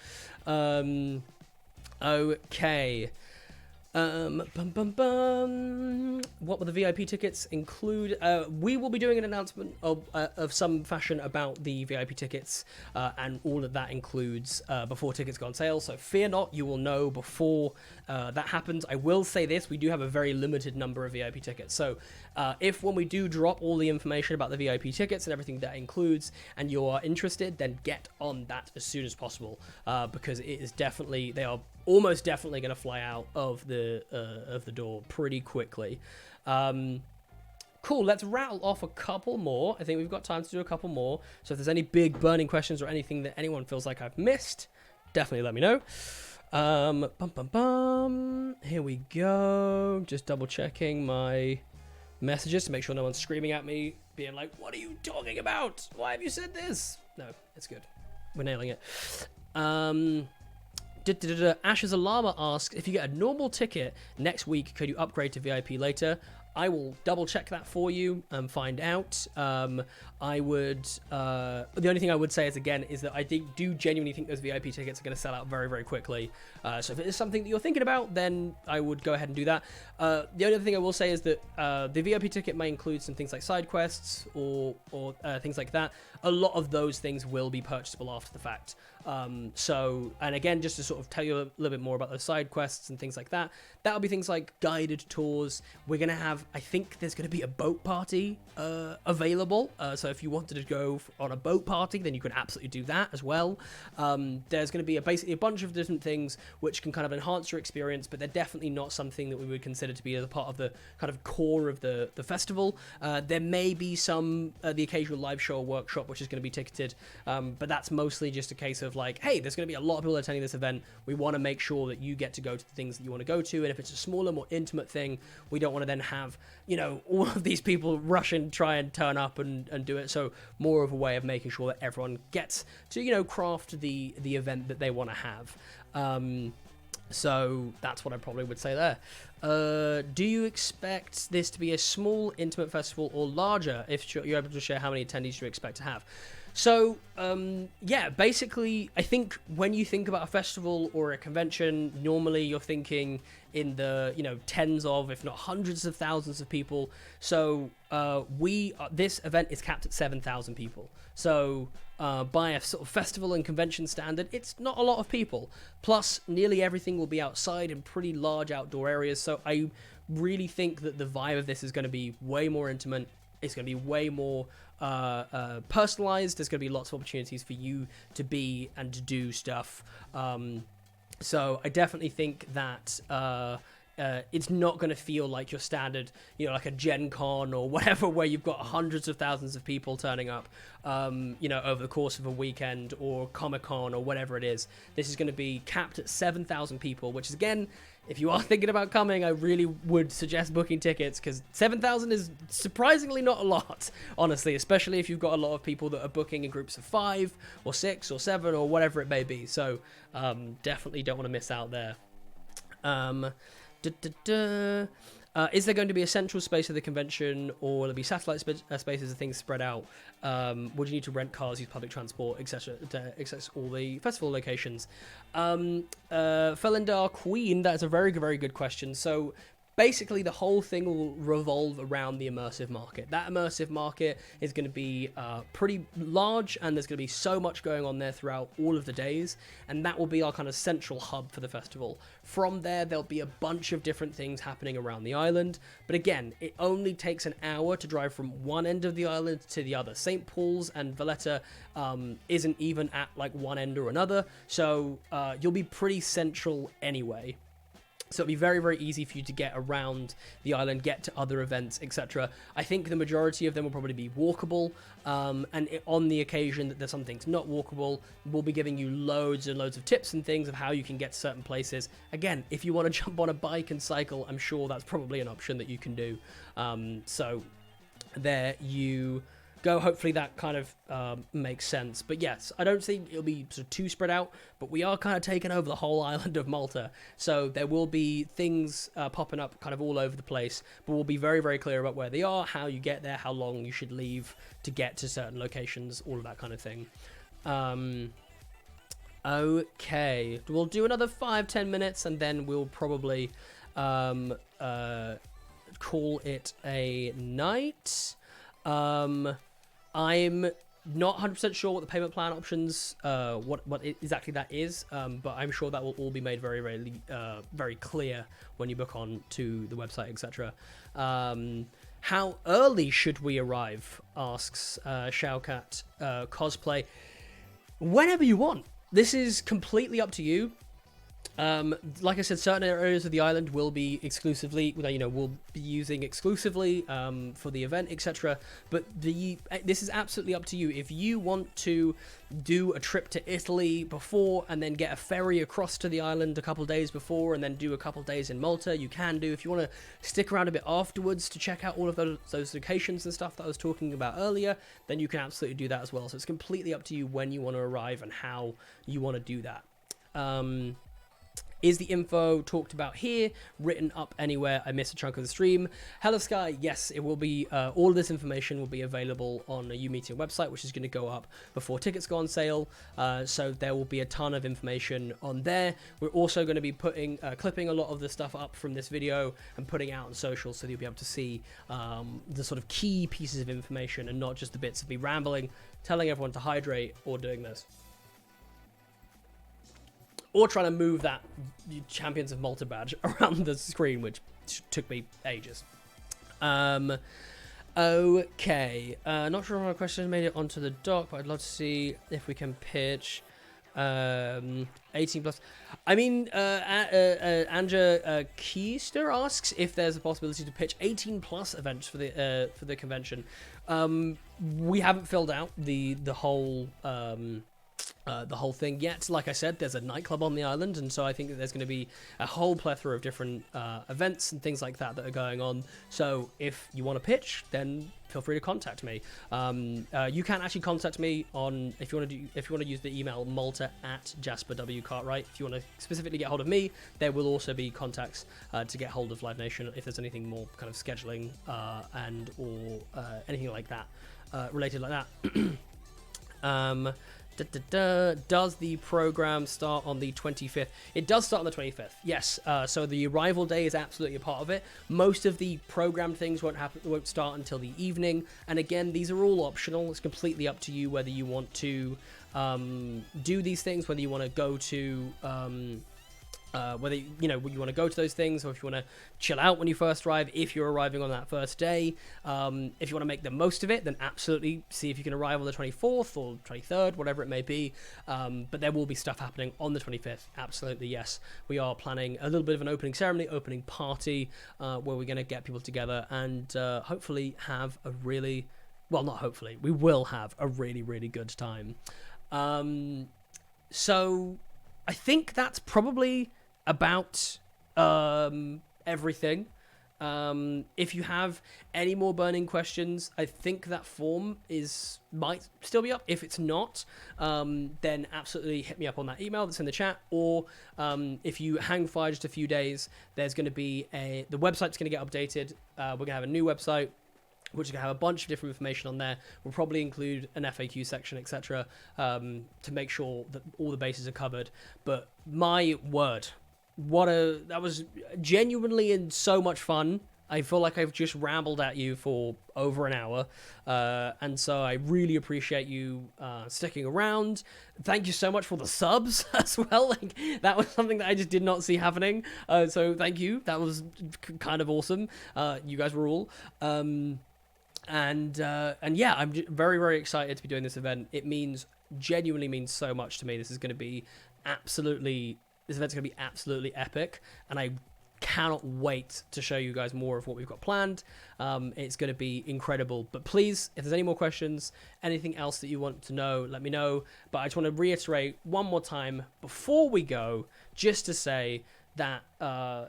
S1: Okay. What will the VIP tickets include? We will be doing an announcement of some fashion about the VIP tickets, and all of that includes before tickets go on sale. So fear not, you will know before that happens. I will say this: we do have a very limited number of VIP tickets. So if when we do drop all the information about the VIP tickets and everything that includes, and you are interested, then get on that as soon as possible, because it is they are almost definitely going to fly out of the door pretty quickly. Cool, let's rattle off a couple more. I think we've got time to do a couple more. So if there's any big burning questions or anything that anyone feels like I've missed, definitely let me know. Here we go. Just double checking my messages to make sure no one's screaming at me, being like, what are you talking about? Why have you said this? No, it's good. We're nailing it. Ash's Alarma asks, if you get a normal ticket next week, could you upgrade to VIP later? I will double check that for you and find out. I would. The only thing I would say is that I do genuinely think those VIP tickets are going to sell out very, very quickly. So if it is something that you're thinking about, then I would go ahead and do that. The only other thing I will say is that the VIP ticket may include some things like side quests or things like that. A lot of those things will be purchasable after the fact. And again, just to sort of tell you a little bit more about those side quests and things like that, that'll be things like guided tours. We're going to have, I think there's going to be a boat party available. So if you wanted to go on a boat party, then you could absolutely do that as well. There's going to be basically a bunch of different things which can kind of enhance your experience, but they're definitely not something that we would consider to be a part of the kind of core of the festival. There may be the occasional live show or workshop which is going to be ticketed, but that's mostly just a case of like, hey, there's going to be a lot of people attending this event. We want to make sure that you get to go to the things that you want to go to, and if it's a smaller, more intimate thing, we don't want to then have all of these people rush and try and turn up and do it. So more of a way of making sure that everyone gets to craft the event that they want to have. So that's what I probably would say there. Do you expect this to be a small, intimate festival or larger? If you're able to share how many attendees you expect to have. So, basically, I think when you think about a festival or a convention, normally you're thinking in the, tens of, if not hundreds of thousands of people. So, this event is capped at 7,000 people. So, by a sort of festival and convention standard, it's not a lot of people. Plus, nearly everything will be outside in pretty large outdoor areas. So, I really think that the vibe of this is going to be way more intimate. It's going to be way more personalized. There's going to be lots of opportunities for you to be and to do stuff. So I definitely think that it's not going to feel like your standard, like a Gen Con or whatever, where you've got hundreds of thousands of people turning up, over the course of a weekend, or Comic-Con or whatever it is. This is going to be capped at 7,000 people, which is, again, if you are thinking about coming, I really would suggest booking tickets, because 7,000 is surprisingly not a lot, honestly, especially if you've got a lot of people that are booking in groups of 5 or 6 or 7 or whatever it may be. So definitely don't want to miss out there. Is there going to be a central space of the convention, or will there be satellite spaces of things spread out? Would you need to rent cars, use public transport, etc. to access all the festival locations? Felindar Queen, that is a very, very good question. So basically, the whole thing will revolve around the immersive market. That immersive market is going to be pretty large, and there's going to be so much going on there throughout all of the days, and that will be our kind of central hub for the festival. From there, there'll be a bunch of different things happening around the island, but again, it only takes an hour to drive from one end of the island to the other. St. Paul's and Valletta isn't even at like one end or another, so you'll be pretty central anyway. So it'll be very, very easy for you to get around the island, get to other events, etc. I think the majority of them will probably be walkable, and on the occasion that there's some things not walkable, we'll be giving you loads and loads of tips and things of how you can get to certain places. Again, if you want to jump on a bike and cycle, I'm sure that's probably an option that you can do. So there you go. Hopefully that kind of makes sense. But yes, I don't think it'll be sort of too spread out, but we are kind of taking over the whole island of Malta. So there will be things popping up kind of all over the place, but we'll be very, very clear about where they are, how you get there, how long you should leave to get to certain locations, all of that kind of thing. Okay, we'll do another 5-10 minutes, and then we'll probably call it a night. I'm not 100% sure what the payment plan options, what exactly that is, but I'm sure that will all be made very, very, very clear when you book on to the website, etc. How early should we arrive? Asks Shoukat Cosplay. Whenever you want. This is completely up to you. Like I said, certain areas of the island will be exclusively, we'll be using exclusively for the event, etc. But this is absolutely up to you. If you want to do a trip to Italy before and then get a ferry across to the island a couple days before and then do a couple days in Malta, you can do. If you want to stick around a bit afterwards to check out all of those locations and stuff that I was talking about earlier, then you can absolutely do that as well. So it's completely up to you when you want to arrive and how you want to do that. Is the info talked about here written up anywhere? I missed a chunk of the stream. Hello Sky, yes, it will be, all of this information will be available on a UMeeting website, which is going to go up before tickets go on sale. So there will be a ton of information on there. We're also going to be clipping a lot of the stuff up from this video and putting out on social, so you'll be able to see the sort of key pieces of information and not just the bits of me rambling, telling everyone to hydrate, or doing this. Or trying to move that Champions of Malta badge around the screen, which took me ages. Okay. Not sure if my question made it onto the doc, but I'd love to see if we can pitch 18 plus. I mean, Anja Keister asks if there's a possibility to pitch 18 plus events for the convention. We haven't filled out the whole thing yet. Like I said, there's a nightclub on the island, and so I think that there's going to be a whole plethora of different events and things like that are going on. So if you want to pitch, then feel free to contact me. You can actually contact me on, if you want to use the email malta@jasper.w.cartwright. If you want to specifically get hold of me, there will also be contacts to get hold of Live Nation if there's anything more kind of scheduling and or anything like that related like that. Does the program start on the 25th? It does start on the 25th, yes. So the arrival day is absolutely a part of it. Most of the program things won't start until the evening. And again, these are all optional. It's completely up to you whether you want to do these things, whether you want to go to whether you want to go to those things, or if you want to chill out when you first arrive, if you're arriving on that first day. If you want to make the most of it, then absolutely see if you can arrive on the 24th or 23rd, whatever it may be. But there will be stuff happening on the 25th, absolutely, yes. We are planning a little bit of an opening ceremony, opening party, where we're going to get people together and hopefully have a really, well, not hopefully, we will have a really, really good time. So I think that's probably about everything. If you have any more burning questions, I think that form might still be up. If it's not, then absolutely hit me up on that email that's in the chat, or if you hang fire just a few days, there's going to be the website's going to get updated. We're going to have a new website which is going to have a bunch of different information on there. We'll probably include an FAQ section, etc., to make sure that all the bases are covered. But my word, that was genuinely and so much fun. I feel like I've just rambled at you for over an hour, and so I really appreciate you sticking around. Thank you so much for the subs as well. Like, that was something that I just did not see happening. So thank you. That was kind of awesome. You guys were all. And yeah, I'm very, very excited to be doing this event. It genuinely means so much to me. This event's going to be absolutely epic, and I cannot wait to show you guys more of what we've got planned. It's going to be incredible. But please, if there's any more questions, anything else that you want to know, let me know. But I just want to reiterate one more time before we go, just to say that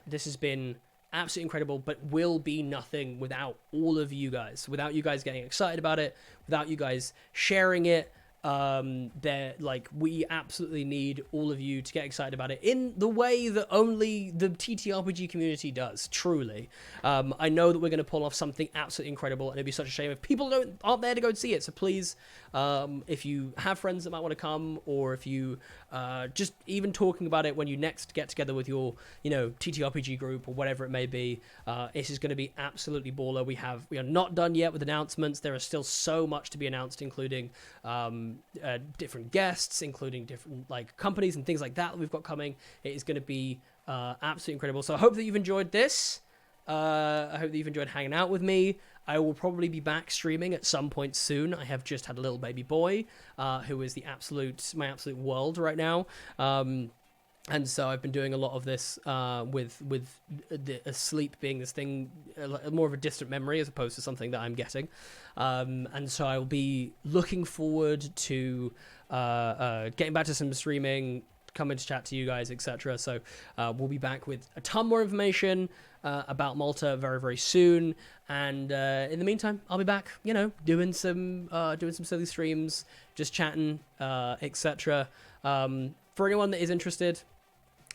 S1: this has been absolutely incredible, but will be nothing without all of you guys, without you guys getting excited about it, without you guys sharing it. We absolutely need all of you to get excited about it in the way that only the TTRPG community does, truly. I know that we're going to pull off something absolutely incredible, and it'd be such a shame if people aren't there to go and see it. So please, if you have friends that might want to come, or if you just even talking about it when you next get together with your, TTRPG group or whatever it may be, this is going to be absolutely baller. We are not done yet with announcements. There is still so much to be announced, including different guests, including different companies and things like that we've got coming. It is going to be absolutely incredible. So I hope that you've enjoyed this. I hope that you've enjoyed hanging out with me. I will probably be back streaming at some point soon. I have just had a little baby boy who is my absolute world right now. And so I've been doing a lot of this with sleep being this thing, more of a distant memory as opposed to something that I'm getting. And so I'll be looking forward to getting back to some streaming, coming to chat to you guys, etc. So we'll be back with a ton more information about Malta very, very soon. And in the meantime, I'll be back, doing some silly streams, just chatting, etc. For anyone that is interested,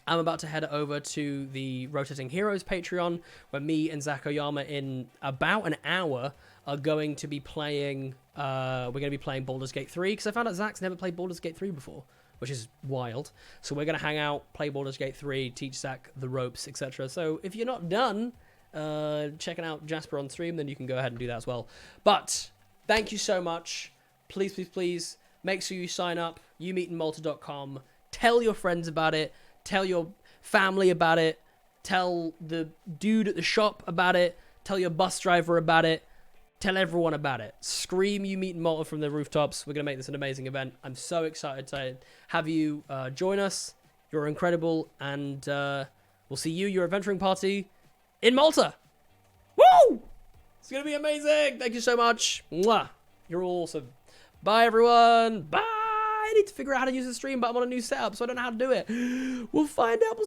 S1: I'm about to head over to the Rotating Heroes Patreon, where me and Zach Oyama in about an hour are going to be playing. We're going to be playing Baldur's Gate 3, because I found out Zach's never played Baldur's Gate 3 before, which is wild. So we're going to hang out, play Baldur's Gate 3, teach Zach the ropes, etc. So if you're not done checking out Jasper on stream, then you can go ahead and do that as well. But thank you so much. Please, please, please make sure you sign up. youmeetinmalta.com. Tell your friends about it. Tell your family about it. Tell the dude at the shop about it. Tell your bus driver about it. Tell everyone about it. Scream You Meet in Malta from the rooftops. We're going to make this an amazing event. I'm so excited to have you join us. You're incredible. And we'll see you, your adventuring party, in Malta. Woo! It's going to be amazing. Thank you so much. Mwah. You're all awesome. Bye, everyone. Bye. I need to figure out how to use the stream, but I'm on a new setup, so I don't know how to do it. We'll find out.